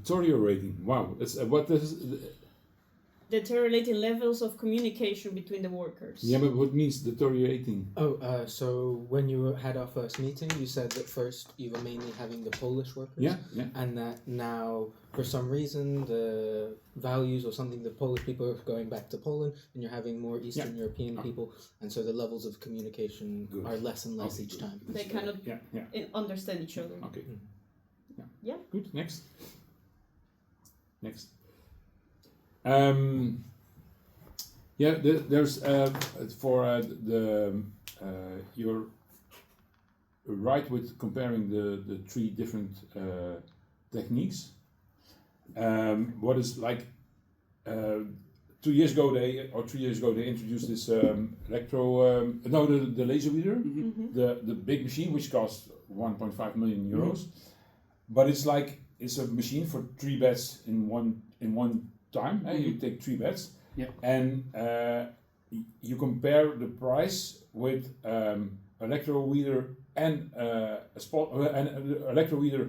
Deteriorating. Wow. It's what is Deteriorating levels of communication between the workers. yeah, but what means deteriorating? So when you had our first meeting, you said that first you were mainly having the Polish workers. Yeah, yeah. And that now, for some reason, the values or something, the Polish people are going back to Poland, and you're having more Eastern European people, and so the levels of communication Good. are less and less Okay, each good. time. They cannot understand each other. Okay. Yeah. Good. Next. There's for you're right with comparing the three different techniques. What is like 2 years ago 3 years ago they introduced this the laser reader, the big machine which costs 1.5 million euros, but it's a machine for 3 beds in one time. You take 3 beds, and you compare the price with electro reader and an electro reader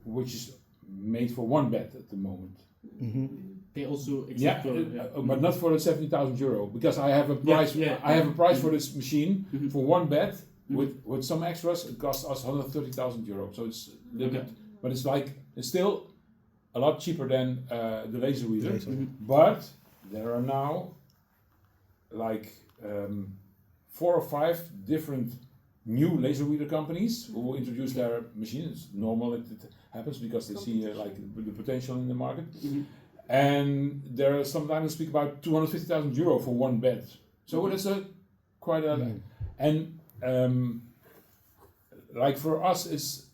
which is made for 1 bed at the moment. They also accept but not for the 70,000 euro, because I have a price. I have a price for this machine for 1 bed with some extras. It costs us 130,000 euro. So it's but it's still a lot cheaper than the laser reader. But there are now 4 or 5 different new laser reader companies who introduce their machines. It's normal it happens because they see the potential in the market. And there are sometimes speak about 250,000 euro for 1 bed. So that's quite a and for us it's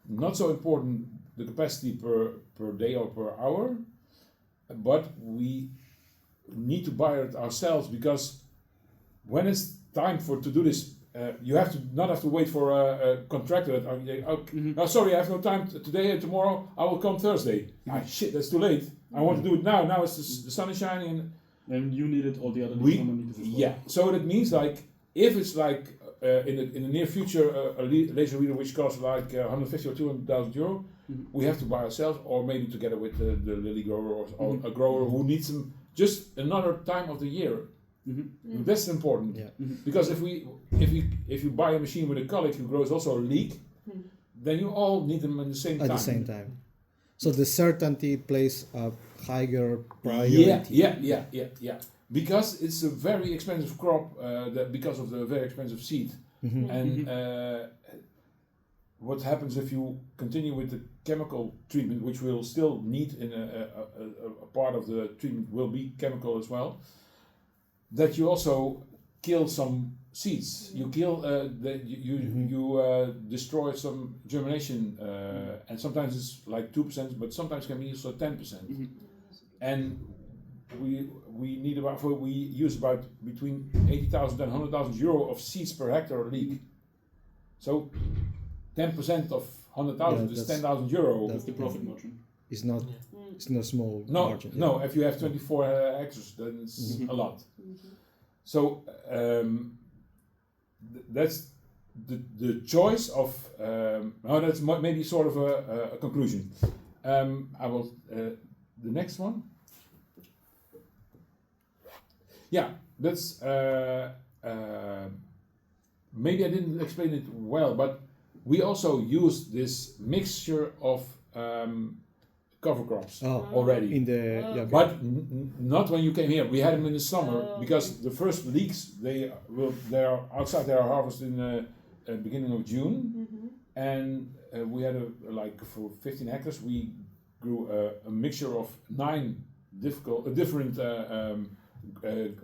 not so important the capacity per day or per hour, but we need to buy it ourselves, because when it's time to do this, you not have to wait for a contractor that sorry, I have no time today and tomorrow, I will come Thursday. Shit, that's too late. I want to do it now. Now it's the sun is shining and you need it, all the other need it as well. Yeah, so that means if it's in the near future a laser reader which costs 150 or 200,000 euro, we have to buy ourselves, or maybe together with the lily grower or a grower who needs them just another time of the year. That's important, because if you buy a machine with a colleague who grows also a leek, then you all need them at the same time. So the certainty plays a higher priority. Yeah. Because it's a very expensive crop, because of the very expensive seed. And what happens if you continue with the chemical treatment, which we'll still need in a part of the treatment will be chemical as well, that you also kill some seeds. You kill you destroy some germination, and sometimes it's 2%, but sometimes can be also 10%. And we need we use about between 80,000 and 100,000 euro of seeds per hectare leek. So 10% of 100,000 is 10,000 euro. That's the profit margin. It's not small margin. No, if you have 24 hectares, then it's a lot. So that's the choice of. That's maybe sort of a conclusion. I will the next one. Yeah, that's maybe I didn't explain it well, but we also use this mixture of cover crops already. But not when you came here. We had them in the summer because the first leeks they are outside. They are harvested in the beginning of June, and we had for 15 hectares we grew a mixture of 9 different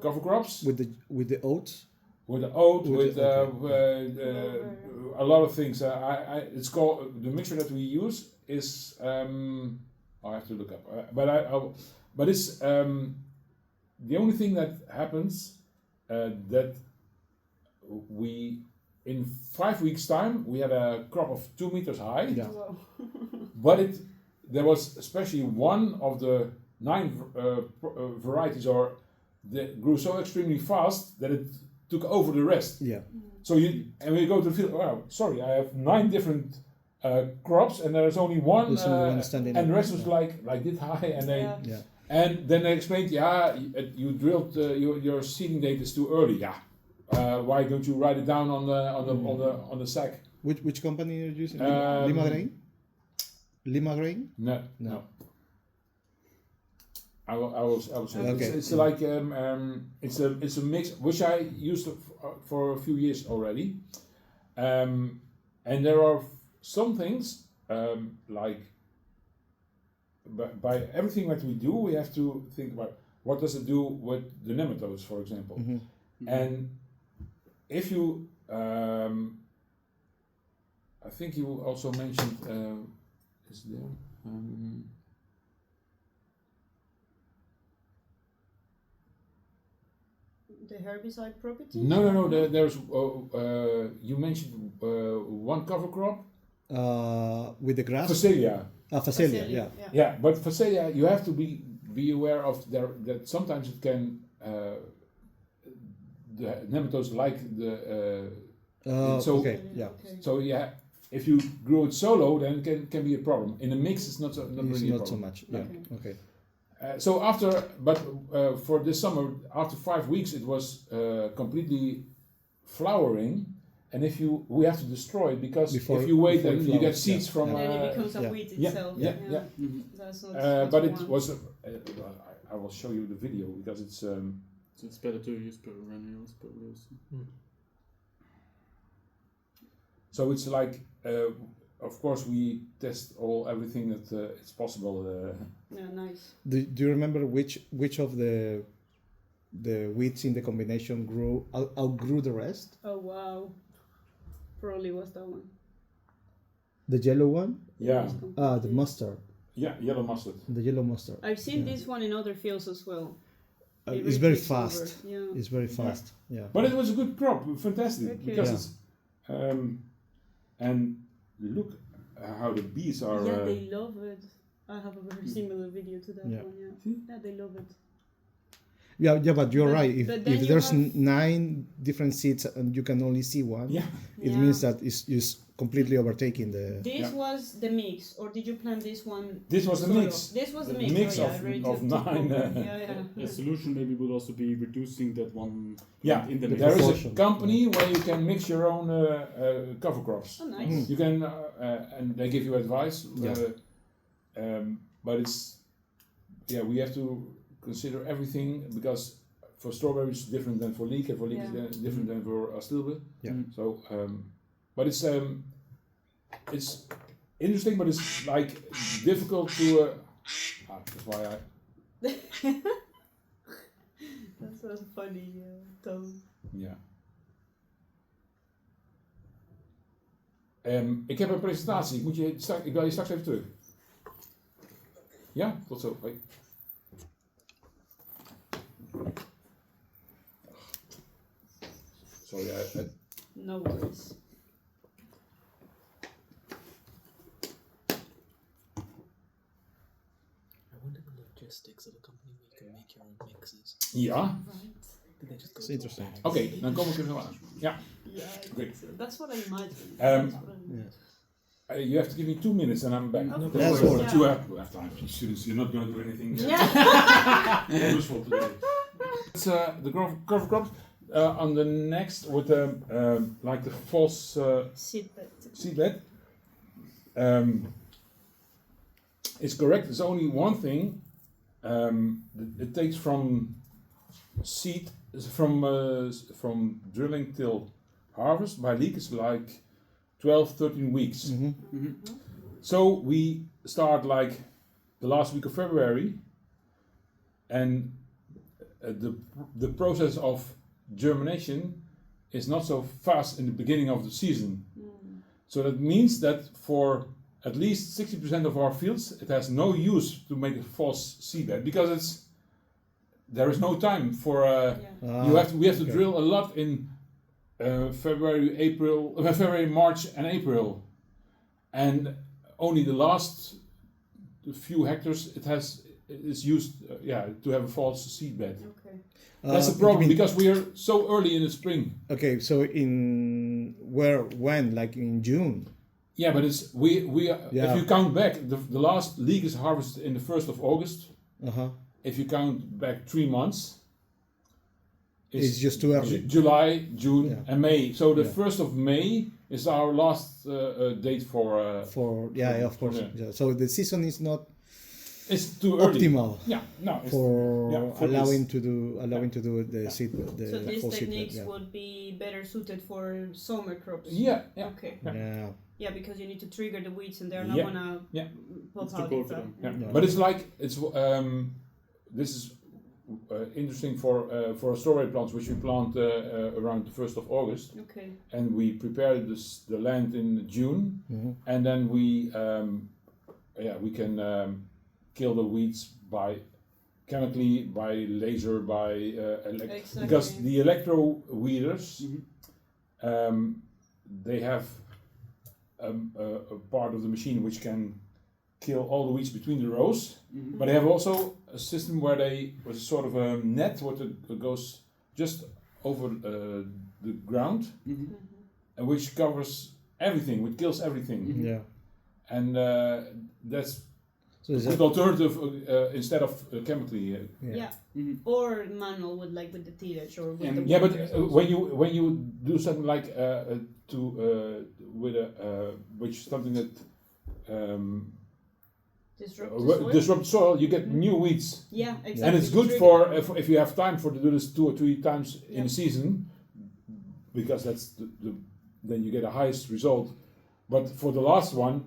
cover crops with the oats. With the oat, a lot of things. It's called the mixture that we use is. I have to look up, but it's the only thing that happens that we in 5 weeks' time we had a crop of 2 meters high. Yeah. But there was especially one of the 9 varieties that grew so extremely fast that it took over the rest. Yeah. So when you go to the field, I have 9 different crops, and there's only one, There's only one standing and the up, rest was yeah. like this high, and they. Yeah. Yeah. And then they explained, you drilled your seeding date is too early. Yeah, why don't you write it down on the sack? Which company are you using? Um, Lima Grain? Lima Grain? No. I will say Okay. it's like it's a mix which I used for a few years already, and there are some things like. By everything that we do, we have to think about what does it do with the nematodes, for example. And if you, I think you also mentioned, is there? The herbicide property? No. There's you mentioned one cover crop, With the grass? Phacelia. Phacelia, yeah. Yeah, but Phacelia, you have to be aware of that sometimes it can the nematodes like the so okay, yeah. so yeah. If you grow it solo, then it can be a problem. In a mix, it's not It's really a not so problem. much. Yeah. Okay. So for this summer, after 5 weeks, it was completely flowering. And we have to destroy it because Before- if you wait, before then it you get flowers, seeds yeah. from. And then it becomes a yeah. wheat Yeah, itself. yeah. That's not what But you it want. was. I will show you the video because it's. So it's better to use perennials, probably. So it's like, of course, we test everything that it's possible. Yeah, nice. Do you remember which of the wheats in the combination outgrew the rest? Oh wow. Probably was that one. The yellow one? Yeah, The mustard. yeah, yellow mustard. The yellow mustard. I've seen this one in other fields as well. It It's really very takes fast. over. Yeah. It's very fast. Yeah. But it was a good crop, fantastic, Okay. because Yeah. it's. And look how the bees are. Yeah, they love it. I have a very similar video to that Yeah. one. Yeah. See? Yeah, they love it. Yeah, but you're But- right. but If then you there's have- 9 different seeds and you can only see one, Yeah. it Yeah. means that it's completely overtaking the. This Yeah. was the mix, or did you plant this one? This was the solo? mix. This was the The mix. mix oh, yeah, of- ready of to 9, yeah. A solution maybe would also be reducing that one Yeah, in the mix. there is proportion. a company where you can mix your own cover crops. Oh, nice. You can, and they give you advice. Yeah. But it's, we have to consider everything because for strawberries different than for leek, and for leek Yeah. different than for astilbe. Yeah. So, but it's interesting, but it's like difficult to. That's why I. That was funny, Tom. Ja. Ik heb een presentatie. Ik bel je straks even terug. Ja, tot zo. Hoi. Sorry, No worries. I wonder the logistics of a company where you can make your own mixes. ja. Right. Did they just go It's to a interesting. bag? Oké, dan kom ik er zo aan. Ja. Yeah, I Okay. think so. That's what I imagined. Um, That's what I imagined. You have to give me 2 minutes and I'm back. Of Don't course, worry, yeah. you have time. Students, you're not going to do anything useful today. It's the cover crops. On the next with like the false seedbed. It's correct. There's only one thing. It takes from seed from drilling till harvest. By leek is like 12, 13 weeks. So we start like the last week of February, and the process of germination is not so fast in the beginning of the season. So that means that for at least 60% of our fields, it has no use to make a false seedbed because there is no time for. We have to drill a lot in February, March, and April, and only the last few hectares is used to have a false seedbed. Okay. That's the problem because we are so early in the spring. Okay, so when, like in June? Yeah, but it's we are, Yeah. if you count back, the last leek is harvested in the 1st of August. Uh-huh. If you count back 3 months, It's just too early. July, June, Yeah. and May. So the Yeah. 1st of May is our last date for. Yeah, of course. Yeah. Yeah. So the season is not It's too early. optimal Yeah, no. It's, for yeah, for allowing this. to do the seed the So these full seed. techniques Yeah. would be better suited for summer crops. Yeah, yeah. Okay. Yeah. Yeah, because you need to trigger the weeds and they're not Yeah. gonna Yeah. pop It's too out cold in for time. Yeah. Yeah. But it's like this is interesting for strawberry plants, which we plant around the 1st of August, Okay. and we prepare the land in June, Mhm. and then we can kill the weeds by chemically, by laser, by Exactly. because the electro weeders Mhm. they have a part of the machine which can kill all the weeds between the rows. Mhm. But they have also a system where they with sort of a net what goes just over the ground Mhm. and which covers everything, which kills everything, Mhm. Yeah. and that's So a is good that, alternative instead of chemically. yeah. Yeah. Mhm. Or manual with like with the tillage or with And- the Yeah, but workers also. when you do something like with a which something that disrupt the soil. disrupt soil, you get Mhm. new weeds. Yeah, exactly. And it's to good trigger for them. if you have time for to do this 2 or 3 times in Yeah. a season, because that's then you get a highest result. But for the last one,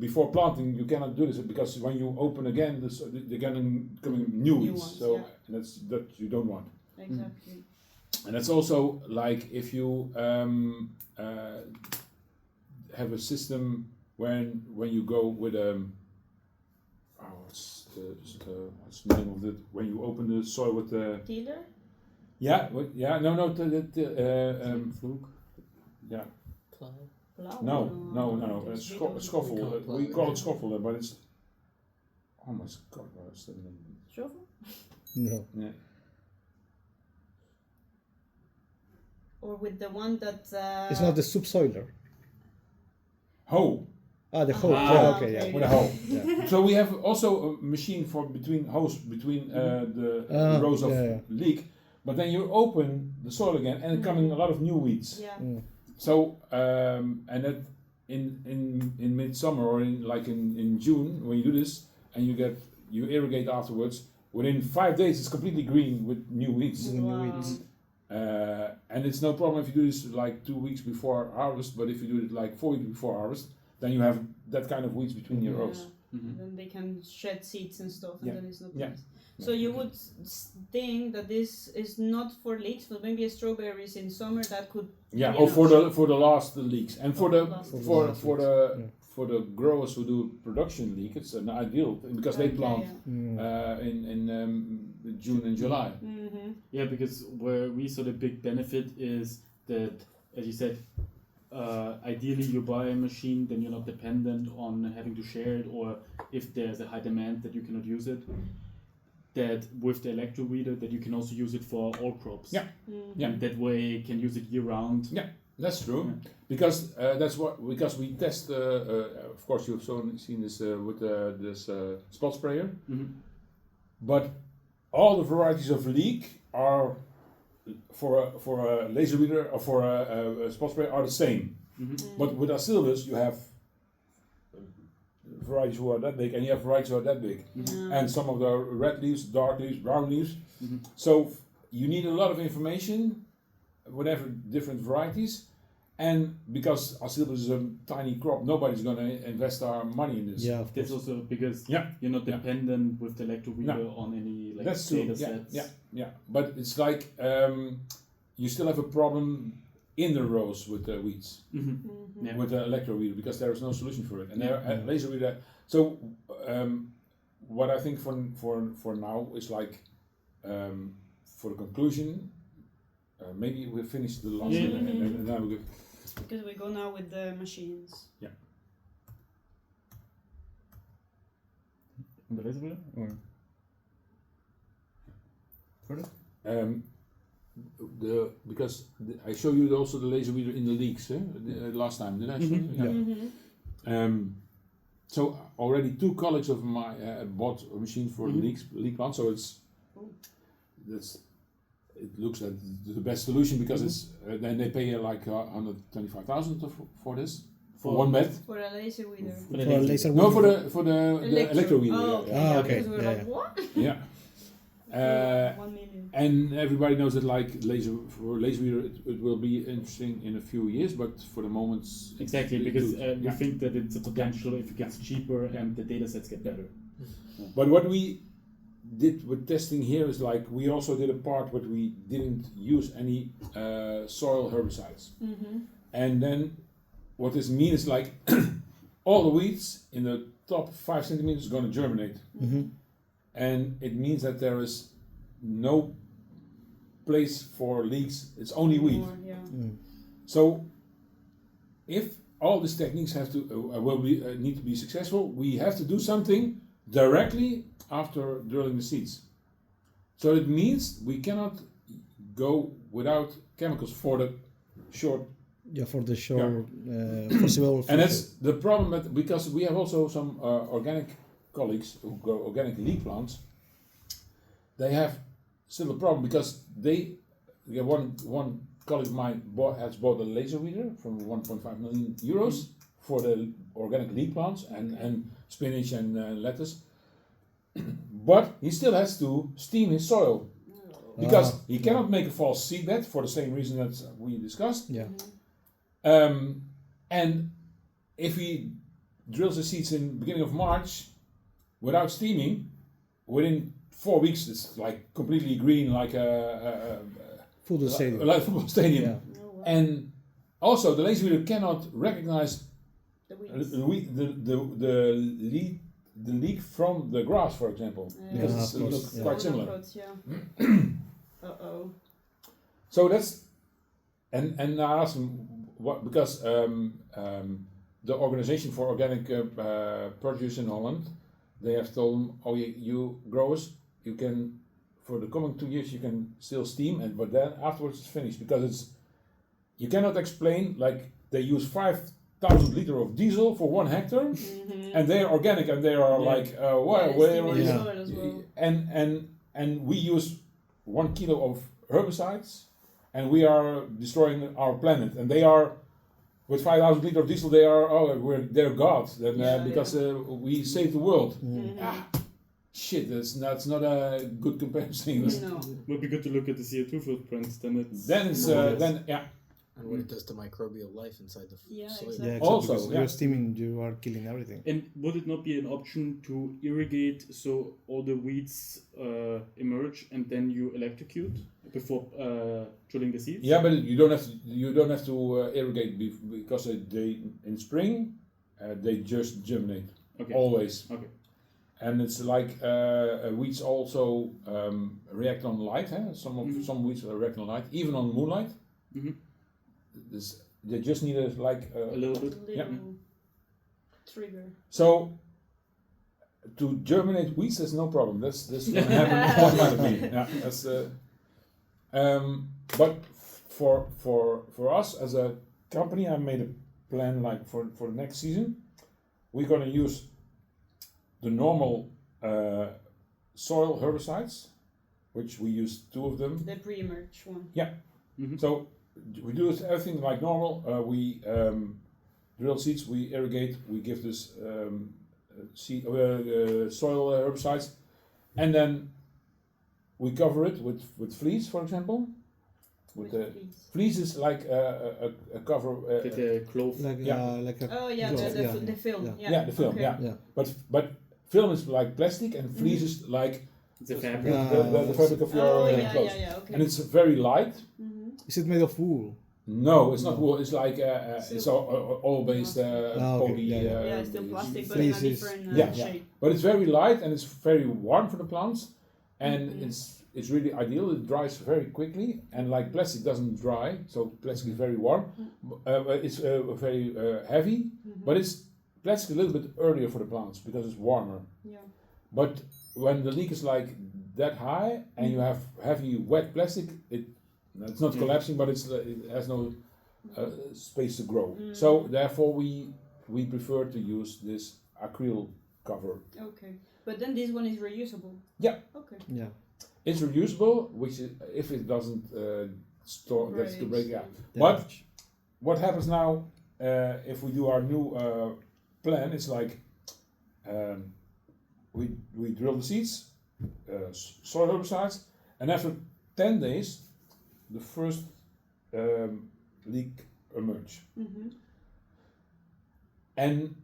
before planting, you cannot do this because when you open again, they're coming new New weeds. ones, So yeah. that you don't want. Exactly. And that's also like if you have a system when you go with what's the name of it? When you open the soil with the Tiller? Fluke. yeah. Plow. Plow? No. That's Scoffle. We can't We plow call it. it scoffle, but it's oh my god, what's the name? Shovel? No. Yeah. Or with the one that. It's not the subsoiler. Hoe The hoe. Ah, Yeah, okay, yeah. with a hoe. Yeah. So we have also a machine for between hose between the rows of yeah. leek, but then you open the soil again and coming a lot of new weeds. Yeah. Mm. So and that in midsummer or in June when you do this and you irrigate afterwards, within 5 days it's completely green with new weeds. Mm. New Wow. weeds. And it's no problem if you do this like 2 weeks before harvest, but if you do it like 4 weeks before harvest, then you have that kind of weeds between your rows. Mhm. And then they can shed seeds and stuff, Yeah. and then it's not Yeah. nice. So you would think that this is not for leeks, but maybe a strawberries in summer that could. Yeah, be or enough. for the last leeks, and for the Last leeks. Yeah. for the growers who do production leek, it's an ideal thing because they Okay, plant yeah. Mm. in June and July. Mm-hmm. Yeah, because where we saw the big benefit is that, as you said, ideally you buy a machine, then you're not dependent on having to share it, or if there's a high demand that you cannot use it. That with the electro weeder, that you can also use it for all crops. Yeah. Mm-hmm. Yeah. And that way you can use it year round. Yeah, that's true. Yeah. Because we test. Of course, you've seen this with this spot sprayer, Mhm. but all the varieties of leek are for a laser weeder or for a spot sprayer are the same. Mhm. But with Acylus, you have varieties who are that big, and you have varieties who are that big, Mm-hmm. and some of the red leaves, dark leaves, brown leaves. Mhm. So you need a lot of information, whatever different varieties, and because Acylus is a tiny crop, nobody's going to invest our money in this. Yeah, of That's course. also because Yeah. you're not Yeah. dependent with the electro weeder No. on any like That's true. data Yeah, sets. yeah. But it's like you still have a problem in the rows with the weeds. Mhm. Mm-hmm. Yeah. With the electro weeder because there is no solution for it, and there Yeah. laser weeder. So what I think for now is like for the conclusion, maybe we'll finish the last Yeah. one and then we go. Because we go now with the machines. On the laser weeder? Or? Further? Because I show you also the laser weeder in the leaks last time, did I show you? Mhm. Yeah. Mm-hmm. So already 2 colleagues of my bought a machine for leek plant. So it looks like the best solution because it's then they pay like 125,000 for this for one bed. For a laser weeder. For For laser No, weeder. for the electro weeder. Oh, okay. Ah, okay. Because we were Yeah, like, what? Yeah. 1 million. And everybody knows that like laser weeder it will be interesting in a few years, but for the moment Exactly, it because do- we think that it's a potential if it gets cheaper and the data sets get better. But what we did with testing here is like we also did a part where we didn't use any soil herbicides, and then what this means is like all the weeds in the top 5 centimeters are going to germinate, and it means that there is no place for leeks. It's only weed. More, yeah. So, if all these techniques have to need to be successful, we have to do something directly after drilling the seeds. So it means we cannot go without chemicals for the short. Yeah, for the short foreseeable And future. that's the problem that because we have also some organic colleagues who grow organic leek plants. They have still a problem because one colleague of mine has bought a laser weeder from 1.5 million euros for the organic leek plants and spinach and lettuce. But he still has to steam his soil because he cannot make a false seedbed for the same reason that we discussed. Yeah. And if he drills the seeds in beginning of March without steaming, within 4 weeks it's like completely green, like a Football stadium. like a football stadium. Yeah. Oh, wow. And also the laser weeder cannot recognize The weeds. the leek from the grass, for example, because Yeah, it's of course, look yeah. quite similar. Approach, yeah. Uh-oh. So that's and I asked him what because the organization for organic produce in Holland, they have told him, oh, you growers, you can for the coming 2 years you can still steam, but then afterwards it's finished because you cannot explain like they use 5,000 liter of diesel for 1 hectare, and they are organic and they are like where is Yeah. Soil as well. and we use 1 kilo of herbicides, and we are destroying our planet. And they are, with 5,000 liter of diesel, they are they're gods. Then because we save the world. Shit, that's not a good comparison. No. Would be good to look at the CO2 footprints. Then it's Then it's then yeah. And what it does to microbial life inside the Yeah, soil. exactly. Yeah, exactly. Also, because yeah. you're steaming, you are killing everything. And would it not be an option to irrigate so all the weeds emerge and then you electrocute before drilling the seeds? Yeah, but you don't have to irrigate because they in spring they just germinate Okay. always. Okay. And it's like weeds also react on light. Some weeds react on light, even on moonlight. Mhm. They just need A little bit. Little trigger. So to germinate weeds, there's no problem. That's gonna happen automatically. Yeah, that's. But for us as a company, I made a plan like for the next season. We're gonna use the normal soil herbicides, which we use 2 of them. The pre-emerge one. So we do everything like normal. We drill seeds, we irrigate, we give this soil herbicides, and then we cover it with fleece, for example. With the fleece. fleece is like a cover. With the clove. Like a Oh yeah, cloth, the film. yeah. Yeah, Yeah, the film. Okay. Yeah, but film is like plastic, and fleece is like It's a the, fabric. the fabric of your Oh yeah, clothes, yeah, okay. and it's very light. Is it made of wool? No, it's not No. wool. It's like it's all based okay, poly. yeah, yeah. Yeah, it's still plastic, but fleece in a is- different yeah. shape. But it's very light and it's very warm for the plants, and it's really ideal. It dries very quickly, and like plastic doesn't dry, so plastic is very warm. It's very heavy, but it's plastic a little bit earlier for the plants because it's warmer. Yeah. But when the leak is like that high and you have heavy wet plastic, it's not collapsing, but it has no space to grow. So therefore we we prefer to use this acryl cover. Okay. But then this one is reusable. Yeah. Okay. Yeah. It's reusable, which is, if it doesn't store, that's to break out. Yeah. But what happens now if we do our new plan? It's like we drill the seeds, soil herbicides, and after 10 days, the first leak emerge. Mm-hmm. And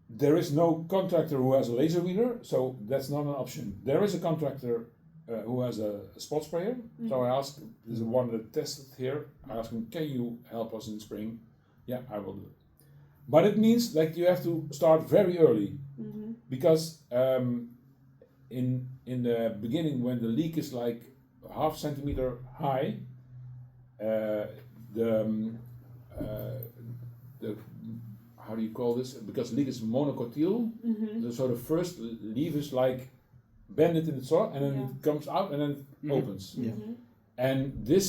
there is no contractor who has a laser weeder, so that's not an option. There is a contractor who has a spot sprayer. So I asked, there's one that tested here. I asked him, can you help us in spring? Yeah, I will do it. But it means that you have to start very early, Mm-hmm. because in the beginning, when the leak is like half centimeter high, the how do you call this? Because leek is monocotyl, Mm-hmm. so the first leaf is like bended in the soil, and then Yeah. it comes out and then it opens. Yeah. Mm-hmm. And this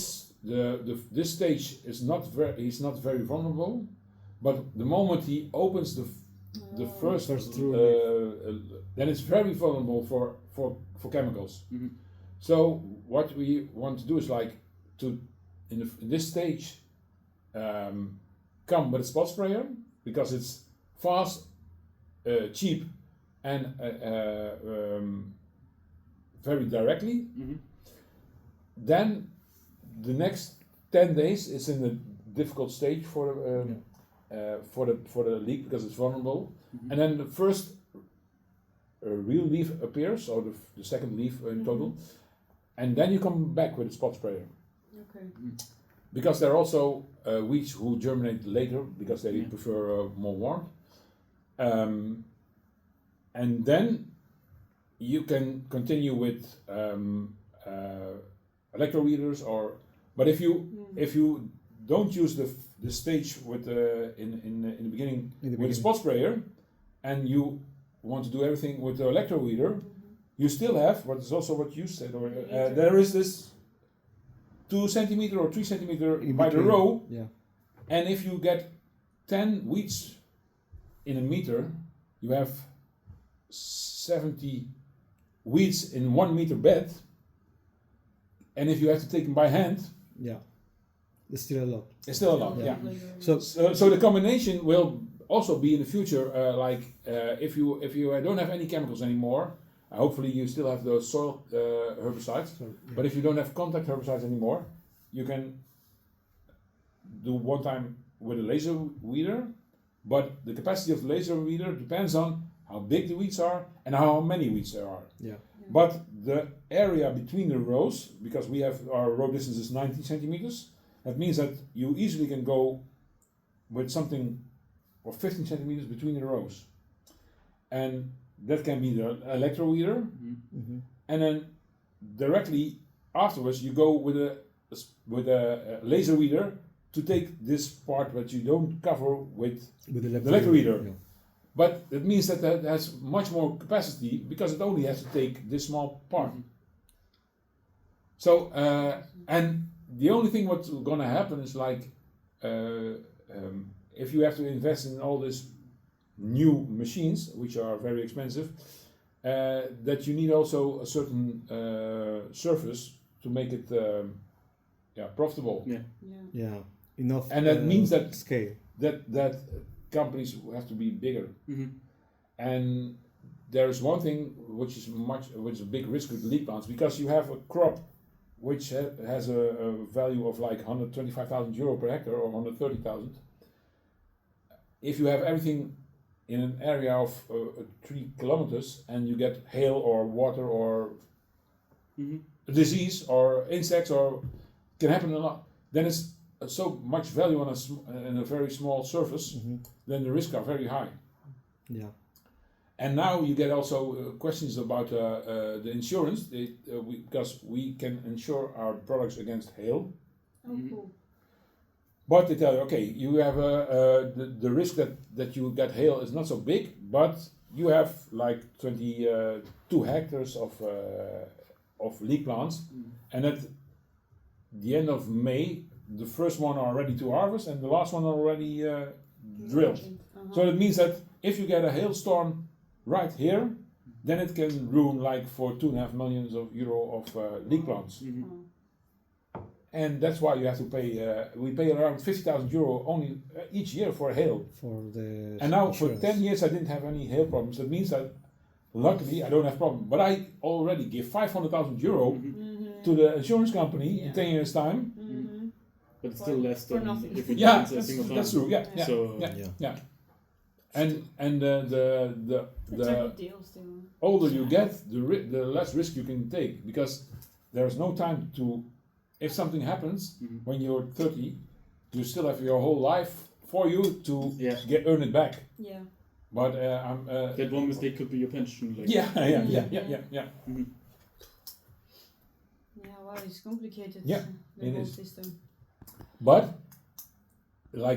this stage is not he's not very vulnerable, but the moment he opens the first through then it's very vulnerable for chemicals. Mhm. So what we want to do is like to in this stage come with a spot sprayer, because it's fast, cheap, and very directly. Mhm. Then the next 10 days is in a difficult stage for the leek, because it's vulnerable. Mhm. And then the first real leaf appears, or the second leaf in total, and then you come back with a spot sprayer. Okay. Because there are also weeds who germinate later, because they Yeah. prefer more warmth. And then you can continue with electroweeders, but if you don't use the stage with in the beginning with a spot sprayer, and you want to do everything with the electroweeder, you still have what is also what you said, or there is this 2 centimeter or 3 centimeter In by the between. row, Yeah. and if you get 10 weeds in a meter, you have 70 weeds in 1 meter bed, and if you have to take them by hand, Yeah. It's still a lot. it's still a lot. Yeah. Yeah. So So the combination will also be in the future, if you don't have any chemicals anymore, hopefully you still have those soil herbicides. But if you don't have contact herbicides anymore, you can do one time with a laser weeder, but the capacity of the laser weeder depends on how big the weeds are and how many weeds there are. yeah. But the area between the rows, because we have our row distance is 90 centimeters, that means that you easily can go with something or 15 centimeters between the rows. And that can be the electroweeder, Mm-hmm. and then directly afterwards you go with a laser weeder to take this part that you don't cover with. With the electroweeder. Yeah. But it means that that has much more capacity, because it only has to take this small part. So and the only thing what's gonna happen is like if you have to invest in all these new machines, which are very expensive, that you need also a certain surface to make it profitable. Yeah. Yeah. Yeah. Enough. And that means that- scale. That companies have to be bigger. Mhm. And there is one thing which is a big risk with leek plants, because you have a crop which has a value of like 125,000 euro per hectare, or 130,000. If you have everything in an area of 3 kilometers, and you get hail or water or Mhm. a disease or insects, or can happen a lot, then it's so much value on in a very small surface, Mm-hmm. then the risks are very high. Yeah. And now you get also questions about the insurance, because we can insure our products against hail. Oh, cool. But they tell you, okay, you have the risk that you get hail is not so big, but you have like 22 hectares of leek plants, and at the end of May, the first one are ready to harvest, and the last one are already drilled. Uh-huh. So that means that if you get a hailstorm right here, then it can ruin like for €2.5 million of leek plants. Mhm. And that's why you have to pay. We pay around €50,000 only each year for hail. for the And now for insurance. 10 years I didn't have any hail problems. That means that luckily I don't have problem. But I already give €500,000 Mhm. to the insurance company in Yeah. 10 years time. Mhm. But it's still less For than nothing. if we Yeah, dance a single time. that's true. Yeah, yeah, So yeah. Yeah. And the It's a good deal still. older you get, the less risk you can take, because there's no time to. If something happens Mhm. when you're 30, you still have your whole life for you to Yeah. earn it back. Yeah. But I'm. that one mistake could be your pension. Like, Yeah. Yeah, wow, it's complicated. Yeah, the it whole is. system. But like